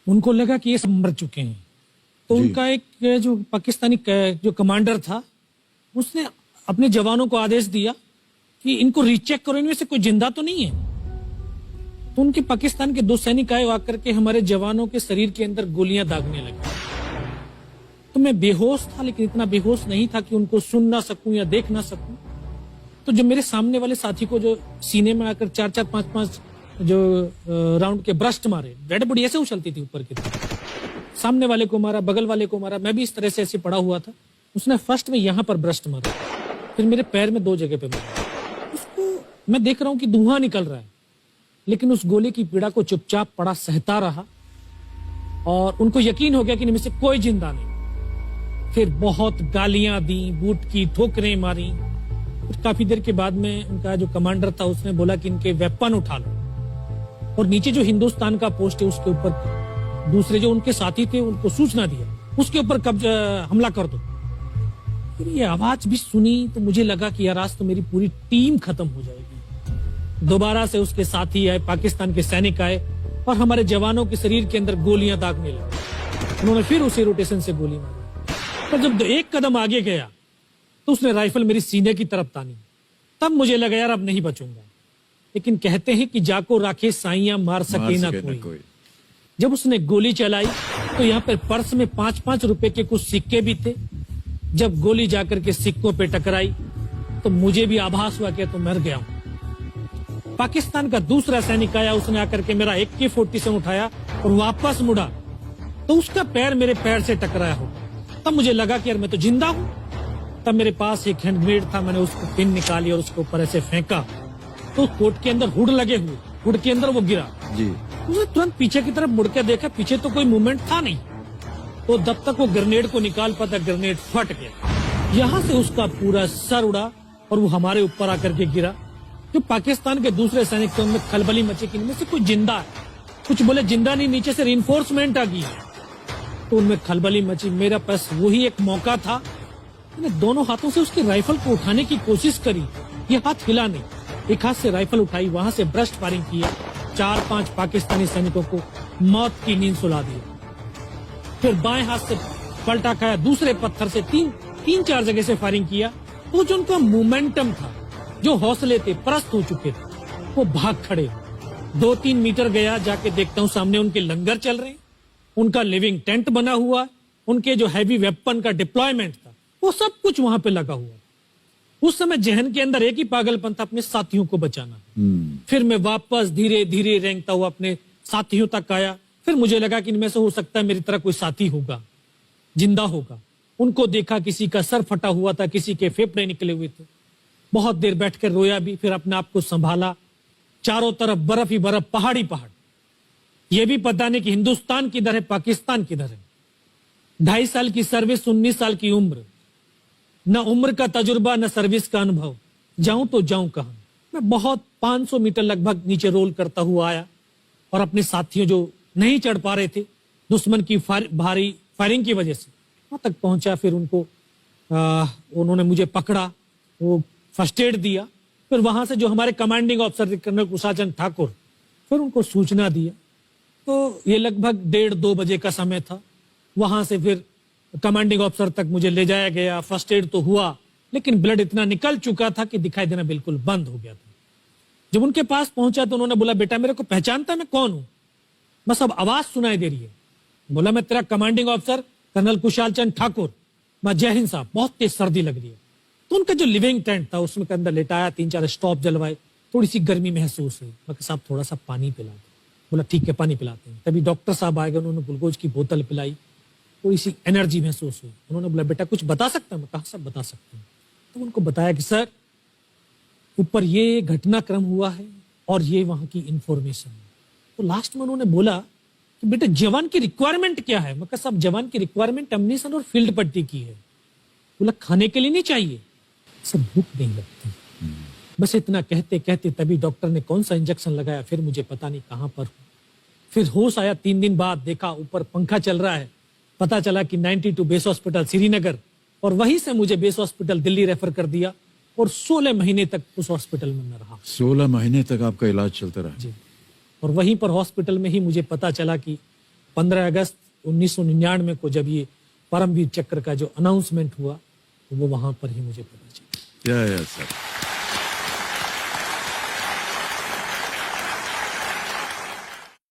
उनको लगा कि ये सब मर चुके हैं, तो उनका एक जो पाकिस्तानी जो कमांडर था उसने अपने जवानों को आदेश दिया कि इनको रीचेक करो, इनमें से कोई जिंदा तो नहीं है। तो उनके पाकिस्तान के 2 सैनिक आए, आकर के हमारे जवानों के शरीर के अंदर गोलियां दागने लगे। तो मैं बेहोश था, लेकिन इतना बेहोश नहीं था कि उनको सुन ना सकूं या देख ना सकूं। तो जो मेरे सामने वाले साथी को जो सीने में आकर 4-4, 5-5 जो राउंड के ब्रस्ट मारे, डेड बॉडी ऐसे उछलती थी ऊपर की तरफ, सामने वाले को मारा, बगल वाले को मारा, मैं भी इस तरह से ऐसे पड़ा हुआ था। उसने फर्स्ट में यहां पर ब्रस्ट मारा, फिर मेरे पैर में 2 जगह पे मारा। उसको मैं देख रहा हूं कि धुआं निकल रहा है, लेकिन उस गोली की पीड़ा को चुपचाप पड़ा सहता रहा और उनको यकीन हो गया कि इनमें से कोई जिंदा नहीं। फिर बहुत गालियां दी, बूट की ठोकरें मारी। फिर काफी देर के बाद में उनका जो कमांडर था उसने बोला कि इनके वेपन उठा लो, और नीचे जो हिंदुस्तान का पोस्ट है उसके ऊपर दूसरे जो उनके साथी थे उनको सूचना दिया, उसके ऊपर हमला कर दो। फिर ये आवाज भी सुनी तो मुझे लगा कि यार आज तो मेरी पूरी टीम खत्म हो जाएगी। दोबारा से उसके साथी आए, पाकिस्तान के सैनिक आए और हमारे जवानों के शरीर के अंदर गोलियां दागने लगे। उन्होंने फिर उसी रोटेशन से गोली मारी, पर जब 1 कदम आगे गया तो उसने राइफल मेरी सीने की तरफ तानी। तब मुझे लगा यार अब नहीं बचूंगा, लेकिन कहते हैं कि जाको राखे साइयां मार सके ना कोई। जब उसने गोली चलाई तो यहाँ पर पर्स में 5-5 रुपए के कुछ सिक्के भी थे। जब गोली जाकर के सिक्कों पे टकराई तो मुझे भी आभास हुआ कि तो मर गया हूं। पाकिस्तान का दूसरा सैनिक आया, उसने आकर के मेरा AK-47 उठाया और वापस मुड़ा तो उसका पैर मेरे पैर से टकराया हो। तब मुझे लगा कि यार मैं तो जिंदा हूं। तब मेरे पास एक हैंड ग्रेनेड था, मैंने उसको पिन निकाली और उसके ऊपर ऐसे फेंका तो कोट के अंदर हुड लगे हुए, हुड के अंदर वो गिरा जी। उसने तुरंत पीछे की तरफ मुड़ के देखा, पीछे तो कोई मूवमेंट था नहीं। तो जब तक वो ग्रेनेड को निकाल पाता ग्रेनेड फट गया, यहाँ से उसका पूरा सर उड़ा और वो हमारे ऊपर आकर के गिरा। जो पाकिस्तान के दूसरे सैनिक थे उनमें खलबली मची कि इनमें से कोई जिंदा है, कुछ बोले जिंदा नहीं, नीचे से रिइंफोर्समेंट आ गई। तो उनमें खलबली मची। मेरा पास वही एक मौका था, मैंने दोनों हाथों से उसकी राइफल को उठाने की कोशिश करी, ये हाथ हिला नहीं। एक हाथ से राइफल उठाई, वहां से ब्रस्ट फायरिंग किया, 4-5 पाकिस्तानी सैनिकों को मौत की नींद सुला दी। फिर बाएं हाथ से पलटा खाया, दूसरे पत्थर से 3-4 जगह से फायरिंग किया। तो जो उनका मोमेंटम था, जो हौसले थे, परस्त हो चुके थे, वो भाग खड़े। 2-3 मीटर गया, जाके देखता हूँ सामने उनके लंगर चल रहे हैं, उनका लिविंग टेंट बना हुआ, उनके जो हैवी वेपन का डिप्लॉयमेंट था वो सब कुछ वहां पे लगा हुआ। उस समय जहन के अंदर एक ही पागलपन था, अपने साथियों को बचाना। फिर मैं वापस धीरे धीरे रेंगता हुआ अपने साथियों तक आया। फिर मुझे लगा कि इनमें से हो सकता है मेरी तरह कोई साथी होगा, जिंदा होगा। उनको देखा, किसी का सर फटा हुआ था, किसी के फेफड़े निकले हुए थे। बहुत देर बैठकर रोया भी, फिर अपने आप को संभाला। चारों तरफ बर्फ ही बर्फ, पहाड़ी पहाड़। यह भी पता नहीं कि हिंदुस्तान किधर है, पाकिस्तान किधर है। 2.5 साल की सर्विस, 19 साल की उम्र, न उम्र का तजुर्बा न सर्विस का अनुभव। जाऊं तो जाऊं कहां। मैं बहुत 500 मीटर लगभग नीचे रोल करता हुआ आया और अपने साथियों जो नहीं चढ़ पा रहे थे दुश्मन की भारी फायरिंग की वजह से, वहां तक पहुंचा। फिर उनको उन्होंने मुझे पकड़ा, वो फर्स्ट एड दिया। फिर वहां से जो हमारे कमांडिंग ऑफिसर थे कर्नल कुशाचंद ठाकुर, फिर उनको सूचना दिया। तो ये लगभग 1:30-2 बजे का समय था। वहां से फिर कमांडिंग ऑफिसर तक मुझे ले जाया गया। फर्स्ट एड तो हुआ, लेकिन ब्लड इतना निकल चुका था कि दिखाई देना बिल्कुल बंद हो गया था। जब उनके पास पहुंचा तो उन्होंने बोला, बेटा मेरे को पहचानता मैं कौन हूं? बस अब आवाज सुनाई दे रही है। बोला, मैं तेरा commanding officer colonel Kushal Thakur. मैं, जय हिंद साहब, बहुत तेज सर्दी लग रही है। तो उनका जो लिविंग टेंट था उसमें के अंदर लेटाया, 3-4 स्टॉप जलवाए, थोड़ी सी गर्मी महसूस हुई। मैं, साहब थोड़ा सा पानी पिला दो। बोला ठीक है, पानी पिलाते हैं। तभी डॉक्टर साहब आए गए, उन्होंने ग्लूकोज की बोतल पिलाई, थोड़ी सी एनर्जी महसूस हुई। उन्होंने बोला, बेटा कुछ बता सकता है? मैं कहा, सब बता सकते हैं। तो उनको बताया कि सर ऊपर ये घटनाक्रम हुआ है और ये वहां की इंफॉर्मेशन है। तो लास्ट में उन्होंने बोला कि बेटा जवान की रिक्वायरमेंट क्या है? मैं कहा, सब जवान की रिक्वायरमेंट अम्निशन और फील्ड पट्टी की है। बोला, खाने के लिए नहीं चाहिए? सब भूख नहीं लगती। बस इतना कहते कहते तभी डॉक्टर ने कौन सा इंजेक्शन लगाया, फिर मुझे पता नहीं कहां पर हूं। फिर होश आया 3 दिन बाद, देखा ऊपर पंखा चल रहा है। पता चला कि 92 बेस हॉस्पिटल श्रीनगर, और वहीं से मुझे बेस हॉस्पिटल दिल्ली रेफर कर दिया और 16 महीने तक उस हॉस्पिटल में मैं रहा। 16 महीने तक आपका इलाज चलता रहा? जी। और वहीं पर हॉस्पिटल में ही मुझे पता चला कि 15 अगस्त 1999 को जब ये परमवीर चक्र का जो अनाउंसमेंट हुआ तो वो वहां पर ही मुझे पता चला। या सर